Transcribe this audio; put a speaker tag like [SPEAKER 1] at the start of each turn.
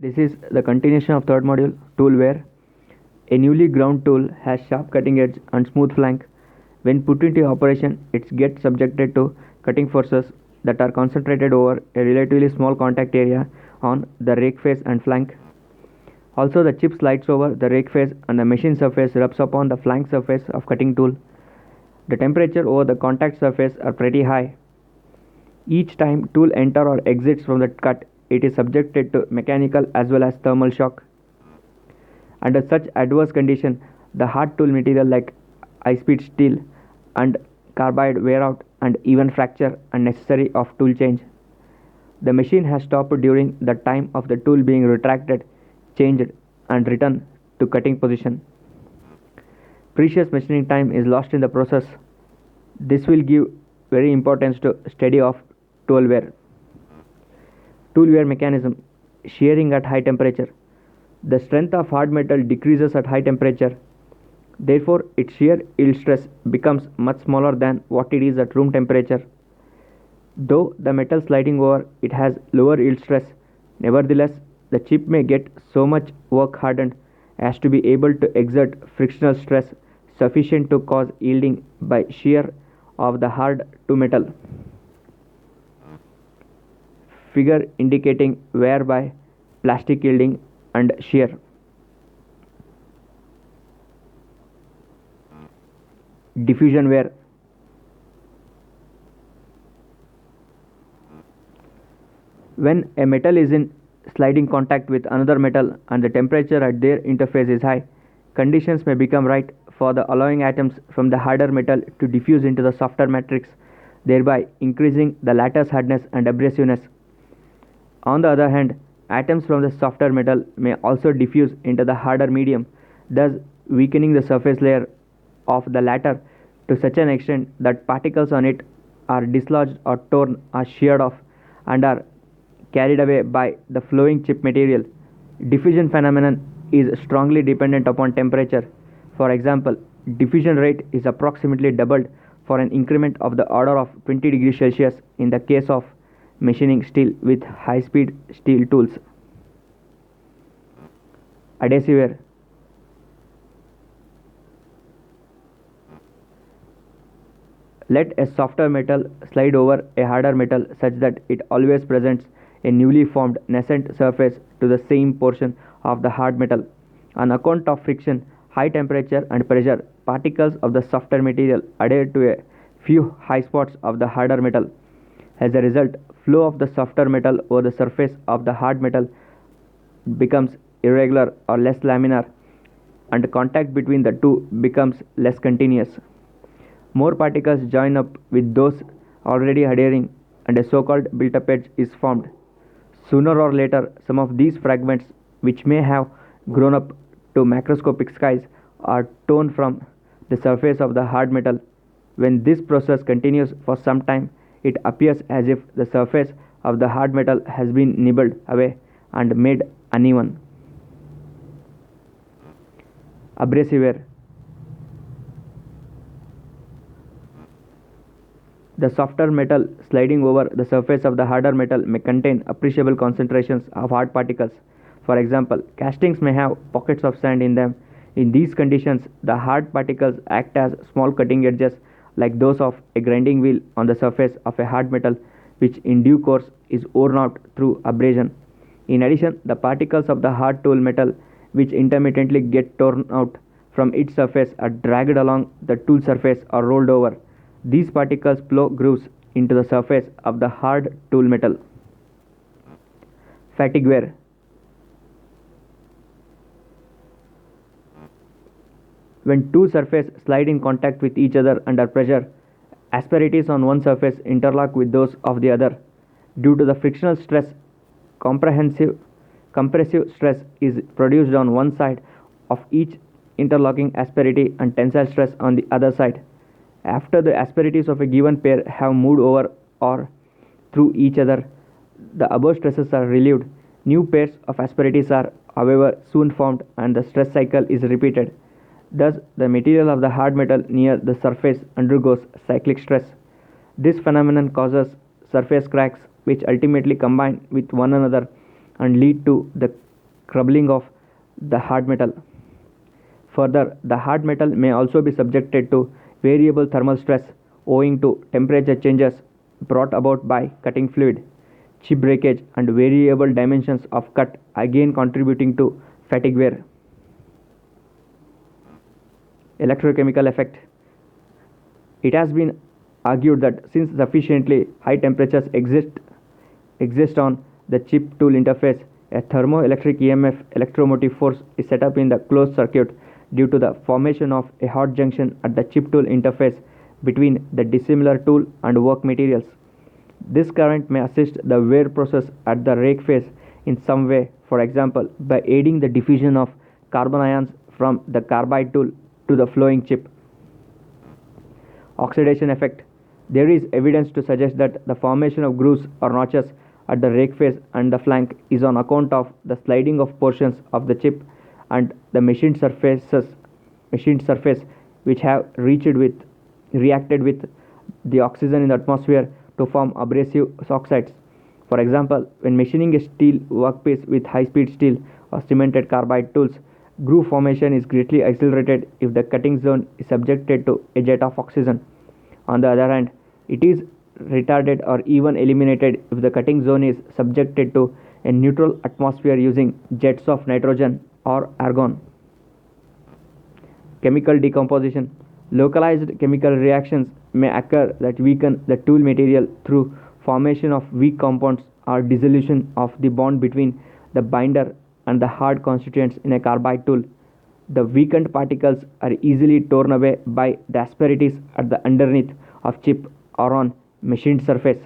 [SPEAKER 1] This is the continuation of third module, tool wear. A newly ground tool has sharp cutting edge and smooth flank. When put into operation, it gets subjected to cutting forces that are concentrated over a relatively small contact area on the rake face and flank. Also, the chip slides over the rake face and the machine surface rubs upon the flank surface of cutting tool. The temperature over the contact surface are pretty high. Each time tool enters or exits from the cut, it is subjected to mechanical as well as thermal shock. Under such adverse condition, the hard tool material like high-speed steel and carbide wear out and even fracture and necessary of tool change. The machine has stopped during the time of the tool being retracted, changed and returned to cutting position. Precious machining time is lost in the process. This will give very importance to study of tool wear. Tool wear mechanism: shearing at high temperature. The strength of hard metal decreases at high temperature. Therefore, its shear yield stress becomes much smaller than what it is at room temperature. Though the metal sliding over it has lower yield stress, nevertheless, the chip may get so much work hardened as to be able to exert frictional stress sufficient to cause yielding by shear of the hard to metal. Figure indicating wear by plastic yielding and shear. Diffusion wear. When a metal is in sliding contact with another metal and the temperature at their interface is high, conditions may become right for the alloying atoms from the harder metal to diffuse into the softer matrix, thereby increasing the latter's hardness and abrasiveness. On the other hand, atoms from the softer metal may also diffuse into the harder medium, thus weakening the surface layer of the latter to such an extent that particles on it are dislodged or torn or sheared off and are carried away by the flowing chip material. Diffusion phenomenon is strongly dependent upon temperature. For example, diffusion rate is approximately doubled for an increment of the order of 20 degrees Celsius in the case of machining steel with high-speed steel tools. Adhesive wear. Let a softer metal slide over a harder metal such that it always presents a newly formed nascent surface to the same portion of the hard metal. On account of friction, high temperature and pressure, particles of the softer material adhere to a few high spots of the harder metal. As a result, flow of the softer metal over the surface of the hard metal becomes irregular or less laminar, and contact between the two becomes less continuous. More particles join up with those already adhering, and a so-called built-up edge is formed. Sooner or later, some of these fragments, which may have grown up to macroscopic size, are torn from the surface of the hard metal. When this process continues for some time, it appears as if the surface of the hard metal has been nibbled away and made uneven. Abrasive wear. The softer metal sliding over the surface of the harder metal may contain appreciable concentrations of hard particles. For example, castings may have pockets of sand in them. In these conditions, the hard particles act as small cutting edges like those of a grinding wheel on the surface of a hard metal, which in due course is worn out through abrasion. In addition, the particles of the hard tool metal, which intermittently get torn out from its surface, are dragged along the tool surface or rolled over. These particles plow grooves into the surface of the hard tool metal. Fatigue wear. When two surfaces slide in contact with each other under pressure, asperities on one surface interlock with those of the other. Due to the frictional stress, compressive stress is produced on one side of each interlocking asperity and tensile stress on the other side. After the asperities of a given pair have moved over or through each other, the above stresses are relieved. New pairs of asperities are, however, soon formed and the stress cycle is repeated. Thus, the material of the hard metal near the surface undergoes cyclic stress. This phenomenon causes surface cracks which ultimately combine with one another and lead to the crumbling of the hard metal. Further, the hard metal may also be subjected to variable thermal stress owing to temperature changes brought about by cutting fluid, chip breakage, and variable dimensions of cut, again contributing to fatigue wear. Electrochemical effect. It has been argued that since sufficiently high temperatures exist on the chip tool interface, a thermoelectric EMF electromotive force is set up in the closed circuit due to the formation of a hot junction at the chip tool interface between the dissimilar tool and work materials. This current may assist the wear process at the rake face in some way, for example, by aiding the diffusion of carbon ions from the carbide tool to the flowing chip. Oxidation effect. There is evidence to suggest that the formation of grooves or notches at the rake face and the flank is on account of the sliding of portions of the chip and the machined surface which have reacted with the oxygen in the atmosphere to form abrasive oxides. For example, when machining a steel workpiece with high-speed steel or cemented carbide tools, groove formation is greatly accelerated if the cutting zone is subjected to a jet of oxygen. On the other hand, it is retarded or even eliminated if the cutting zone is subjected to a neutral atmosphere using jets of nitrogen or argon. Chemical decomposition. Localized chemical reactions may occur that weaken the tool material through formation of weak compounds or dissolution of the bond between the binder and the hard constituents in a carbide tool. The weakened particles are easily torn away by the asperities at the underneath of chip or on machined surface.